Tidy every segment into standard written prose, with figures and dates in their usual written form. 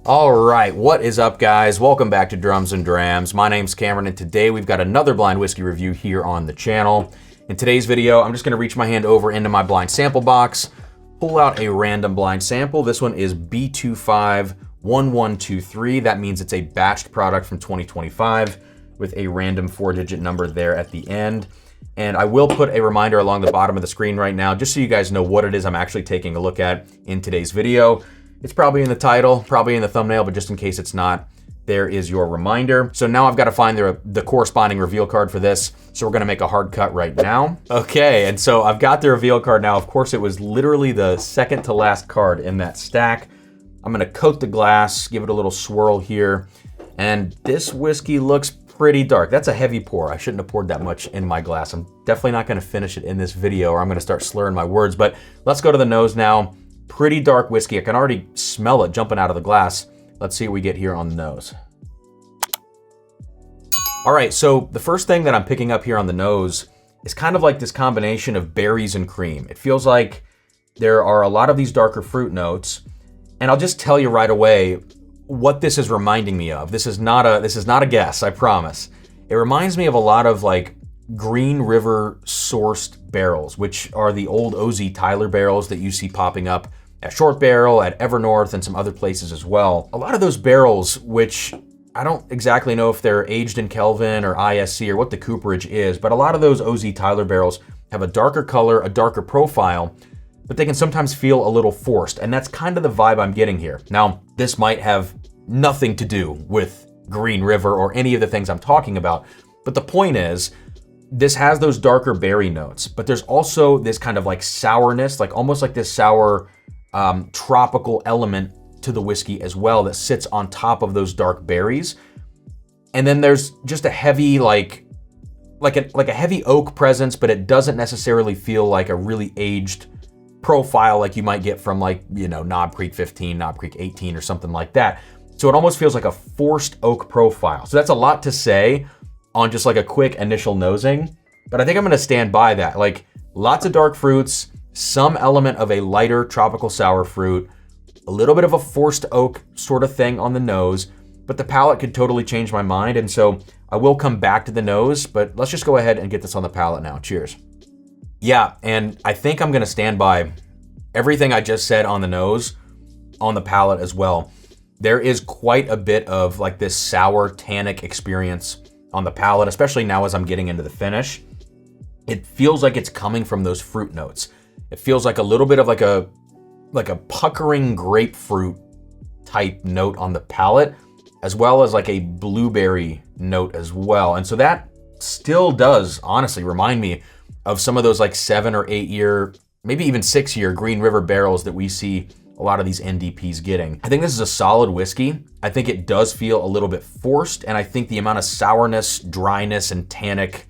All right, what is up, guys? Welcome back to Drums and Drams. My name's Cameron, and today we've got another blind whiskey review here on the channel. In today's video, I'm just gonna reach my hand over into my blind sample box, pull out a random blind sample. This one is B251123. That means it's a batched product from 2025 with a random 4-digit number there at the end. And I will put a reminder along the bottom of the screen right now, just so you guys know what it is I'm actually taking a look at in today's video. It's probably in the title, probably in the thumbnail, but just in case it's not, there is your reminder. So now I've got to find the corresponding reveal card for this. So we're gonna make a hard cut right now. Okay, and so I've got the reveal card now. Of course, it was literally the second to last card in that stack. I'm gonna coat the glass, give it a little swirl here. And this whiskey looks pretty dark. That's a heavy pour. I shouldn't have poured that much in my glass. I'm definitely not gonna finish it in this video or I'm gonna start slurring my words, but let's go to the nose now. Pretty dark whiskey. I can already smell it jumping out of the glass. Let's see what we get here on the nose. All right, so the first thing that I'm picking up here on the nose is kind of like this combination of berries and cream. It feels like there are a lot of these darker fruit notes, and I'll just tell you right away what this is reminding me of. This is not a guess, I promise. It reminds me of a lot of like Green River sourced barrels, which are the old OZ Tyler barrels that you see popping up at Short Barrel, at Evernorth, and some other places as well. A lot of those barrels, which I don't exactly know if they're aged in Kelvin or ISC or what the cooperage is, but a lot of those OZ Tyler barrels have a darker color, a darker profile, but they can sometimes feel a little forced, and that's kind of the vibe I'm getting here. Now, this might have nothing to do with Green River or any of the things I'm talking about, but the point is, this has those darker berry notes, but there's also this kind of like sourness, like almost like this sour tropical element to the whiskey as well that sits on top of those dark berries. And then there's just a heavy like a heavy oak presence, but it doesn't necessarily feel like a really aged profile like you might get from like, you know, Knob Creek 15, Knob Creek 18 or something like that. So it almost feels like a forced oak profile. So that's a lot to say on just like a quick initial nosing, but I think I'm gonna stand by that. Like lots of dark fruits, some element of a lighter tropical sour fruit, a little bit of a forced oak sort of thing on the nose, but the palate could totally change my mind. And so I will come back to the nose, but let's just go ahead and get this on the palate now. Cheers. Yeah, and I think I'm gonna stand by everything I just said on the nose, on the palate as well. There is quite a bit of like this sour tannic experience on the palate, especially now as I'm getting into the finish. It feels like it's coming from those fruit notes. It feels like a little bit of like a puckering grapefruit type note on the palate, as well as like a blueberry note as well. And so that still does honestly remind me of some of those like 7 or 8 year, maybe even 6 year Green River barrels that we see a lot of these NDPs getting. I think this is a solid whiskey. I think it does feel a little bit forced, and I think the amount of sourness, dryness, and tannic,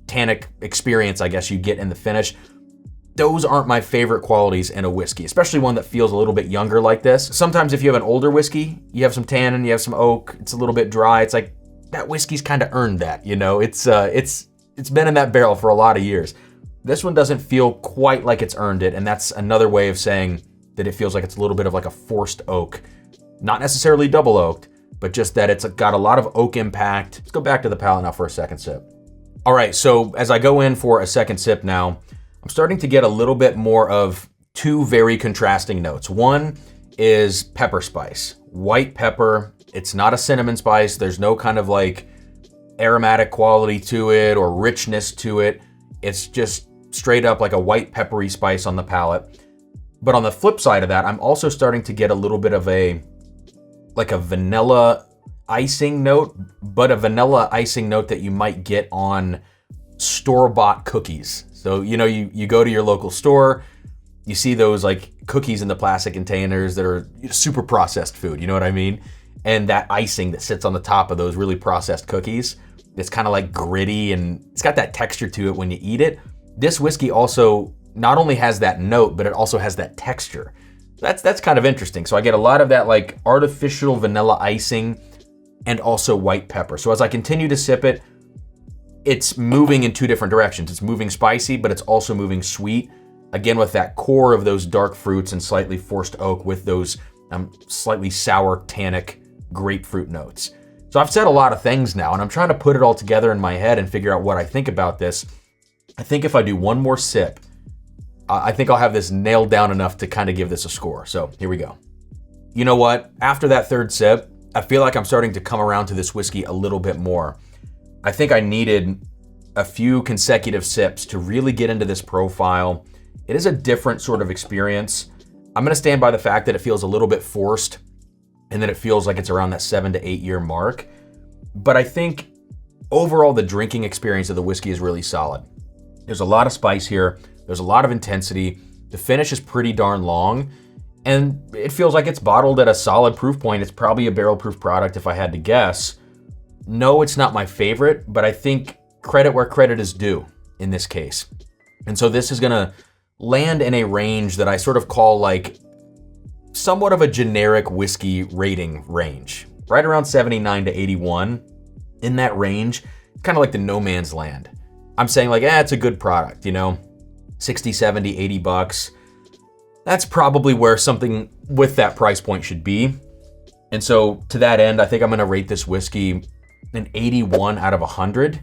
tannic experience, I guess, you get in the finish, those aren't my favorite qualities in a whiskey, especially one that feels a little bit younger like this. Sometimes if you have an older whiskey, you have some tannin, you have some oak, it's a little bit dry, it's like, that whiskey's kind of earned that, you know? It's been in that barrel for a lot of years. This one doesn't feel quite like it's earned it, and that's another way of saying that it feels like it's a little bit of like a forced oak. Not necessarily double oaked, but just that it's got a lot of oak impact. Let's go back to the palate now for a second sip. All right, so as I go in for a second sip now, I'm starting to get a little bit more of two very contrasting notes. One is pepper spice, white pepper. It's not a cinnamon spice. There's no kind of like aromatic quality to it or richness to it. It's just straight up like a white peppery spice on the palate. But on the flip side of that, I'm also starting to get a little bit of a vanilla icing note, but a vanilla icing note that you might get on store-bought cookies. So, you know, you go to your local store, you see those like cookies in the plastic containers that are super processed food, you know what I mean? And that icing that sits on the top of those really processed cookies, it's kind of like gritty and it's got that texture to it when you eat it. This whiskey also not only has that note, but it also has that texture. That's kind of interesting. So I get a lot of that like artificial vanilla icing and also white pepper. So as I continue to sip it, it's moving in two different directions. It's moving spicy, but it's also moving sweet. Again, with that core of those dark fruits and slightly forced oak with those Slightly sour, tannic grapefruit notes. So I've said a lot of things now, and I'm trying to put it all together in my head and figure out what I think about this. I think if I do one more sip, I think I'll have this nailed down enough to kind of give this a score. So here we go. You know what? After that third sip, I feel like I'm starting to come around to this whiskey a little bit more. I think I needed a few consecutive sips to really get into this profile. It is a different sort of experience. I'm gonna stand by the fact that it feels a little bit forced and that it feels like it's around that 7 to 8 year mark. But I think overall the drinking experience of the whiskey is really solid. There's a lot of spice here. There's a lot of intensity. The finish is pretty darn long. And it feels like it's bottled at a solid proof point. It's probably a barrel proof product if I had to guess. No, it's not my favorite, but I think credit where credit is due in this case. And so this is gonna land in a range that I sort of call like somewhat of a generic whiskey rating range. Right around 79 to 81. In that range, kind of like the no man's land. I'm saying like, it's a good product, 60, 70, 80 bucks. That's probably where something with that price point should be. And so to that end, I think I'm gonna rate this whiskey an 81 out of 100.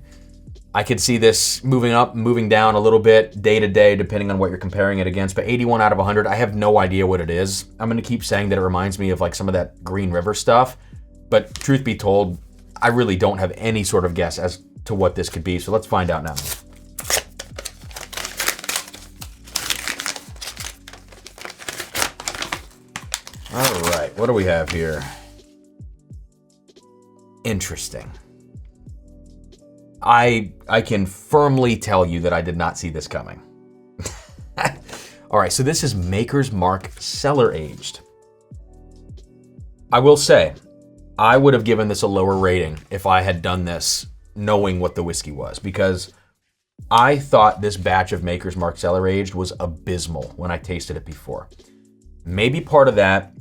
I could see this moving up, moving down a little bit day to day, depending on what you're comparing it against, but 81 out of 100, I have no idea what it is. I'm gonna keep saying that it reminds me of like some of that Green River stuff, but truth be told, I really don't have any sort of guess as to what this could be, so let's find out now. All right, what do we have here? Interesting. I can firmly tell you that I did not see this coming. All right, so this is Maker's Mark Cellar Aged. I will say, I would have given this a lower rating if I had done this knowing what the whiskey was, because I thought this batch of Maker's Mark Cellar Aged was abysmal when I tasted it before. Maybe part of that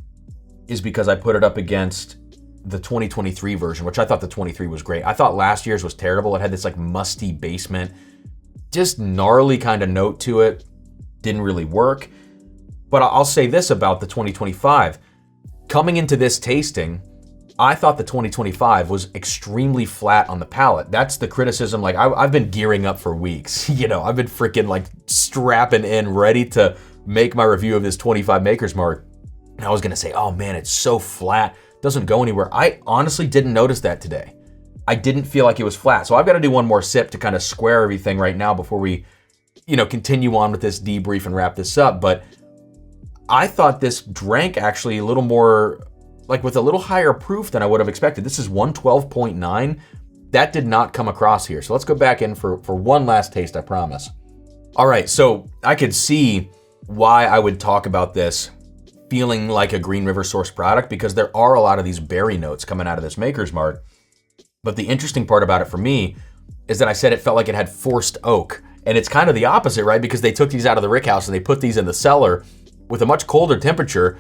is because I put it up against the 2023 version, which I thought the 23 was great. I thought last year's was terrible. It had this like musty basement, just gnarly kind of note to it. Didn't really work. But I'll say this about the 2025. Coming into this tasting, I thought the 2025 was extremely flat on the palate. That's the criticism. Like I've been gearing up for weeks. I've been freaking like strapping in, ready to make my review of this 25 Maker's Mark. And I was gonna say, oh man, it's so flat. Doesn't go anywhere. I honestly didn't notice that today. I didn't feel like it was flat. So I've got to do one more sip to kind of square everything right now before we, continue on with this debrief and wrap this up. But I thought this drank actually a little more, like with a little higher proof than I would have expected. This is 112.9. That did not come across here. So let's go back in for one last taste, I promise. All right, so I could see why I would talk about this feeling like a Green River source product, because there are a lot of these berry notes coming out of this Maker's Mark. But the interesting part about it for me is that I said it felt like it had forced oak. And it's kind of the opposite, right? Because they took these out of the rickhouse and they put these in the cellar with a much colder temperature.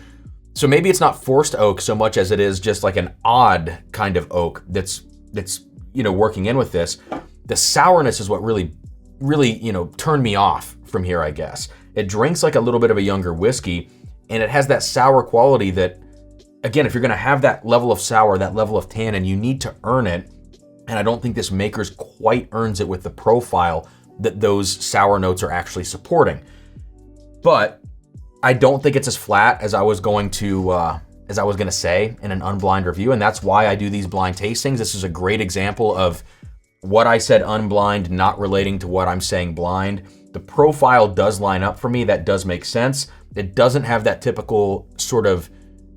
So maybe it's not forced oak so much as it is just like an odd kind of oak that's working in with this. The sourness is what really turned me off from here, I guess. It drinks like a little bit of a younger whiskey, and it has that sour quality that, again, if you're gonna have that level of sour, that level of tannin, you need to earn it. And I don't think this Maker's quite earns it with the profile that those sour notes are actually supporting. But I don't think it's as flat as I was gonna say in an unblind review. And that's why I do these blind tastings. This is a great example of what I said unblind not relating to what I'm saying blind. The profile does line up for me. That does make sense. It doesn't have that typical sort of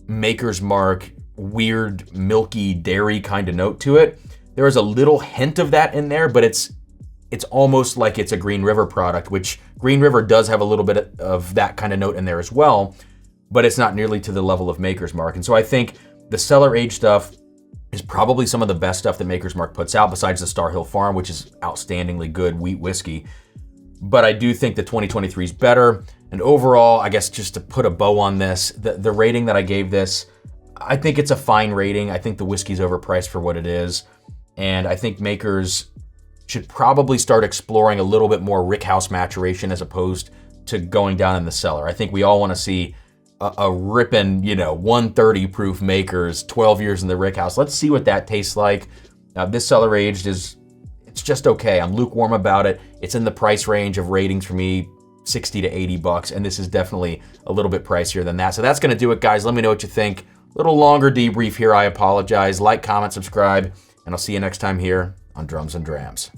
Maker's Mark, weird, milky dairy kind of note to it. There is a little hint of that in there, but it's almost like it's a Green River product, which Green River does have a little bit of that kind of note in there as well, but it's not nearly to the level of Maker's Mark. And so I think the cellar aged stuff is probably some of the best stuff that Maker's Mark puts out, besides the Star Hill Farm, which is outstandingly good wheat whiskey. But I do think the 2023 is better. And overall, I guess just to put a bow on this, the rating that I gave this, I think it's a fine rating. I think the whiskey's overpriced for what it is. And I think Maker's should probably start exploring a little bit more rickhouse maturation as opposed to going down in the cellar. I think we all want to see a ripping, 130 proof makers, 12 years in the rick house. Let's see what that tastes like. This cellar aged it's just okay. I'm lukewarm about it. It's in the price range of ratings for me, 60 to 80 bucks, and this is definitely a little bit pricier than that. So that's gonna do it, guys. Let me know what you think. A little longer debrief here, I apologize. Like, comment, subscribe, and I'll see you next time here on Drums and Drams.